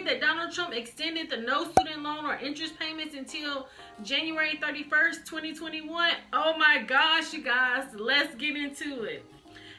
read that Donald Trump extended the no student loan or interest payments until January 31st, 2021? Oh my gosh, you guys, let's get into it.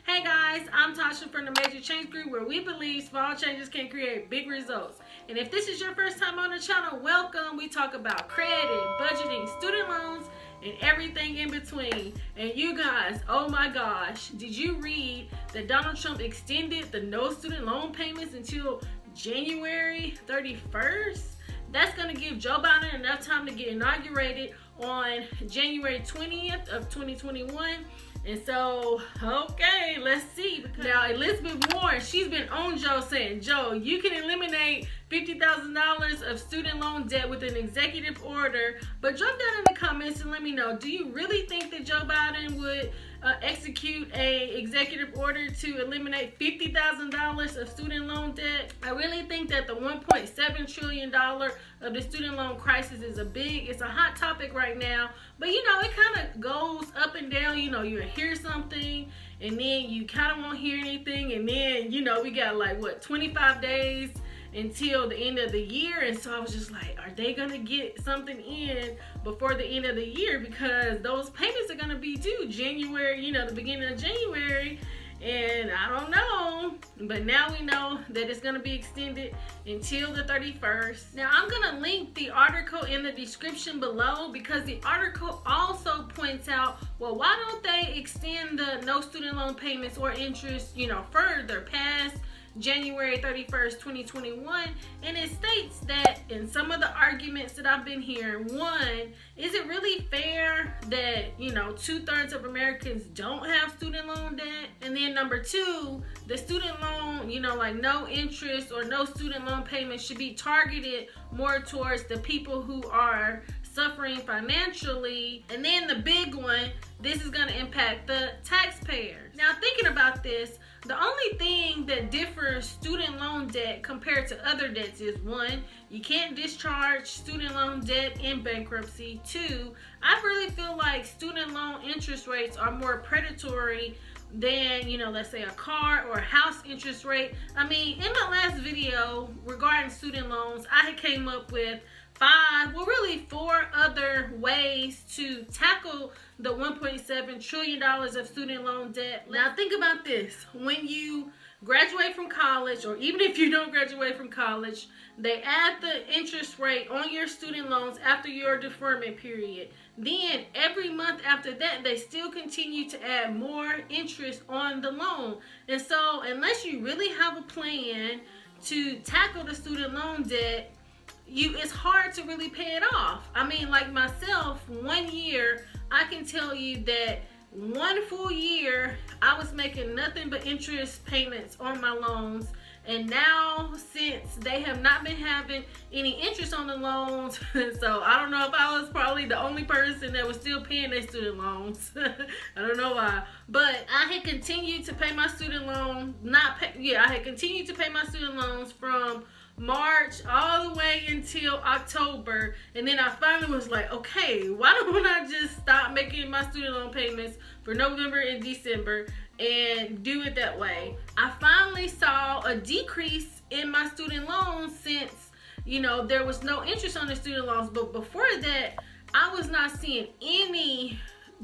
Hey guys, I'm Tasha from the Major Change Group, where we believe small changes can create big results. And if this is your first time on the channel, welcome. We talk about credit, budgeting, student loans, and everything in between. And you guys, oh my gosh, did you read that Donald Trump extended the no student loan payments until January 31st? That's going to give Joe Biden enough time to get inaugurated on January 20th of 2021. And so, okay, let's see. Now, Elizabeth Warren, she's been on Joe saying, Joe, you can eliminate $50,000 of student loan debt with an executive order. But drop down in the comments and let me know, do you really think that Joe Biden would execute a executive order to eliminate $50,000 of student loan debt? I really think that the $1.7 trillion of the student loan crisis is it's a hot topic right now. But you know, it kind of goes up and down. You know, you hear something and then you kind of won't hear anything. And then, you know, we got like, what, 25 days until the end of the year. And so I was just like, are they gonna get something in before the end of the year? Because those payments are gonna be due January, you know, the beginning of January. And I don't know, but now we know that it's gonna be extended until the 31st. Now I'm gonna link the article in the description below, because the article also points out, well, why don't they extend the no student loan payments or interest, you know, further past January 31st, 2021. And it states that in some of the arguments that I've been hearing, one, is it really fair that, you know, 2/3 of Americans don't have student loan debt? And then number two, the student loan, you know, like no interest or no student loan payments should be targeted more towards the people who are suffering financially. And then the big one, this is going to impact the taxpayers. Now, thinking about this, the only thing that differs student loan debt compared to other debts is, one, you can't discharge student loan debt in bankruptcy. Two, I really feel like student loan interest rates are more predatory than, you know, let's say a car or a house interest rate. I mean, in my last video regarding student loans, I had came up with four other ways to tackle the $1.7 trillion of student loan debt. Now think about this. When you graduate from college, or even if you don't graduate from college, they add the interest rate on your student loans after your deferment period. Then every month after that, they still continue to add more interest on the loan. And so unless you really have a plan to tackle the student loan debt, it's hard to really pay it off. I mean, like myself, 1 year, I can tell you that one full year, I was making nothing but interest payments on my loans. And now, since they have not been having any interest on the loans, so I don't know if I was probably the only person that was still paying their student loans. I don't know why. But I had continued to pay my student loan, I had continued to pay my student loans from March all the way until October. And then I finally was like, okay, why don't I just stop making my student loan payments for November and December and do it that way? I finally saw a decrease in my student loans since, you know, there was no interest on the student loans. But before that, I was not seeing any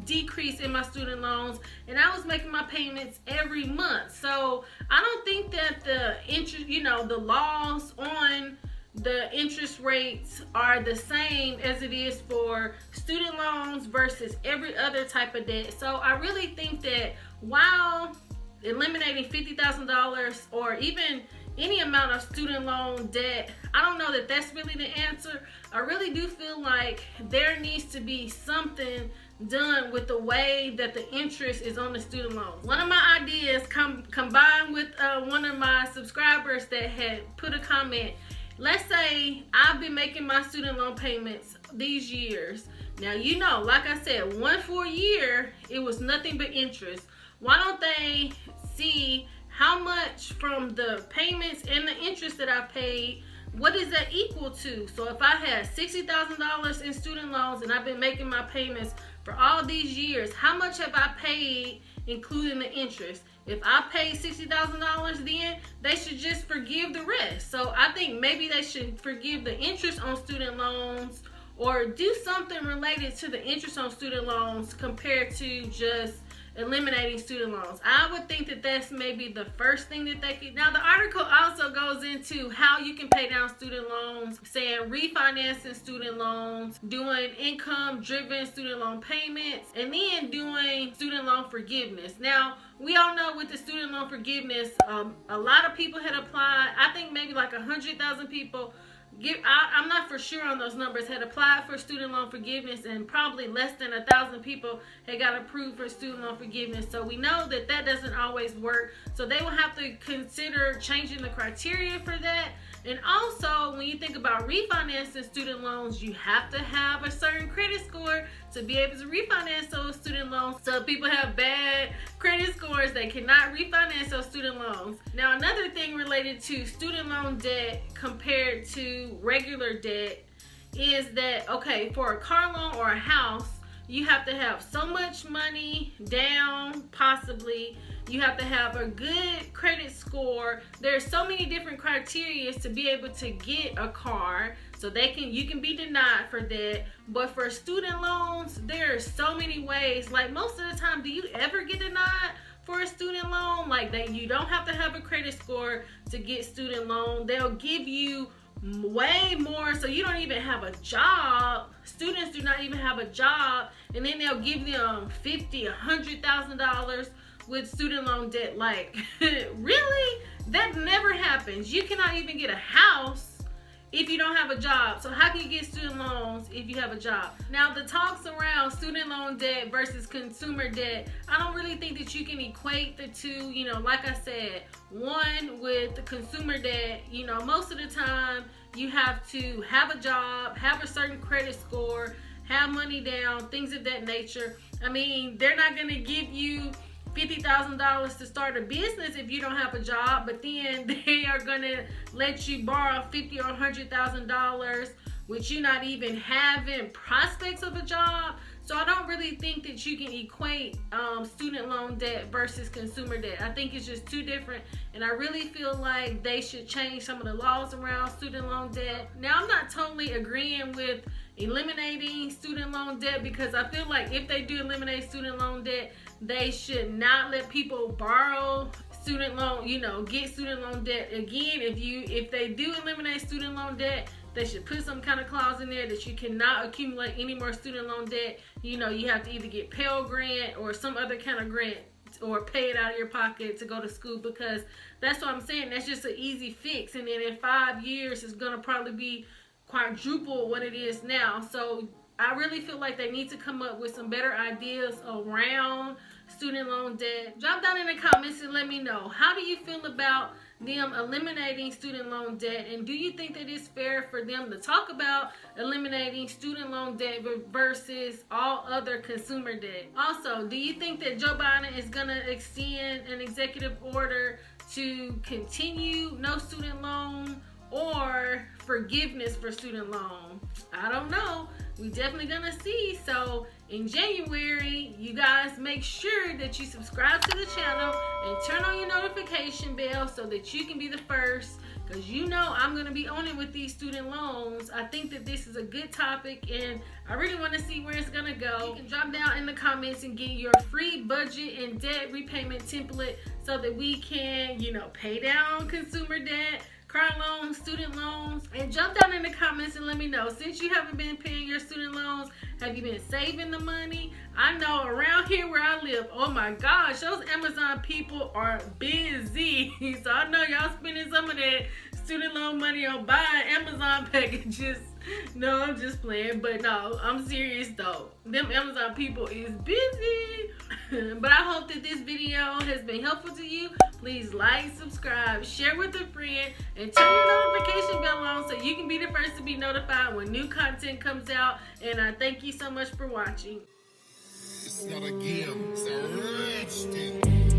decrease in my student loans, and I was making my payments every month. So I don't think that the interest, you know, the laws on the interest rates are the same as it is for student loans versus every other type of debt. So I really think that while eliminating $50,000 or even any amount of student loan debt, I don't know that that's really the answer. I really do feel like there needs to be something done with the way that the interest is on the student loans. One of my ideas combined with one of my subscribers that had put a comment. Let's say I've been making my student loan payments these years. Now, you know, like I said, one full year, it was nothing but interest. Why don't they see how much from the payments and the interest that I paid, what is that equal to? So if I had $60,000 in student loans and I've been making my payments for all these years, how much have I paid including the interest. If I paid $60,000, then they should just forgive the rest. So I think maybe they should forgive the interest on student loans, or do something related to the interest on student loans compared to just eliminating student loans. I would think that that's maybe the first thing that they could. Now, the article also goes into how you can pay down student loans, saying refinancing student loans, doing income-driven student loan payments, and then doing student loan forgiveness. Now, we all know with the student loan forgiveness, a lot of people had applied. I think maybe like 100,000 people. I'm not for sure on those numbers, had applied for student loan forgiveness, and probably less than 1,000 people had got approved for student loan forgiveness. So we know that that doesn't always work. So they will have to consider changing the criteria for that. And also, when you think about refinancing student loans, you have to have a certain credit score to be able to refinance those student loans. So if people have bad credit scores, they cannot refinance those student loans. Now, another thing related to student loan debt compared to regular debt is that, okay, for a car loan or a house, you have to have so much money down, possibly. You have to have a good credit score. There's so many different criteria to be able to get a car. So you can be denied for that. But for student loans, there are so many ways. Like, most of the time, do you ever get denied for a student loan? Like, you don't have to have a credit score to get student loan. They'll give you way more, so you don't even have a job. Students do not even have a job, and then they'll give them $50,000, $100,000 with student loan debt. Like, really? That never happens. You cannot even get a house if you don't have a job. So how can you get student loans if you have a job? Now, the talks around student loan debt versus consumer debt, I don't really think that you can equate the two. You know, like I said, one with the consumer debt, you know, most of the time you have to have a job, have a certain credit score, have money down, things of that nature. I mean, they're not going to give you $50,000 to start a business if you don't have a job, but then they are going to let you borrow $50,000 or $100,000 with you not even having prospects of a job. So I don't really think that you can equate student loan debt versus consumer debt. I think it's just two different, and I really feel like they should change some of the laws around student loan debt. Now, I'm not totally agreeing with eliminating student loan debt, because I feel like if they do eliminate student loan debt, they should not let people borrow student loan, get student loan debt. Again, if they do eliminate student loan debt, they should put some kind of clause in there that you cannot accumulate any more student loan debt. You have to either get Pell Grant or some other kind of grant, or pay it out of your pocket to go to school, because that's what I'm saying. That's just an easy fix. And then in 5 years, it's going to probably be quadruple what it is now. So I really feel like they need to come up with some better ideas around student loan debt. Drop down in the comments and let me know, how do you feel about them eliminating student loan debt, and do you think that it's fair for them to talk about eliminating student loan debt versus all other consumer debt? Also, do you think that Joe Biden is going to extend an executive order to continue no student loan or forgiveness for student loan? I don't know. We definitely gonna see. So in January, you guys make sure that you subscribe to the channel and turn on your notification bell so that you can be the first, because I'm gonna be on it with these student loans. I think that this is a good topic, and I really want to see where it's gonna go. You can drop down in the comments and get your free budget and debt repayment template so that we can, pay down consumer debt, car loans, student loans. And jump down in the comments and let me know, since you haven't been paying your student loans, have you been saving the money? I know around here where I live, oh my gosh, those Amazon people are busy. So I know y'all spending some of that student loan money on buying Amazon packages. No, I'm just playing, but no, I'm serious though. Them Amazon people is busy. But I hope that this video has been helpful to you. Please like, subscribe, share with a friend, and turn your notification bell on so you can be the first to be notified when new content comes out. And I thank you so much for watching. It's not a game, it's a rich thing.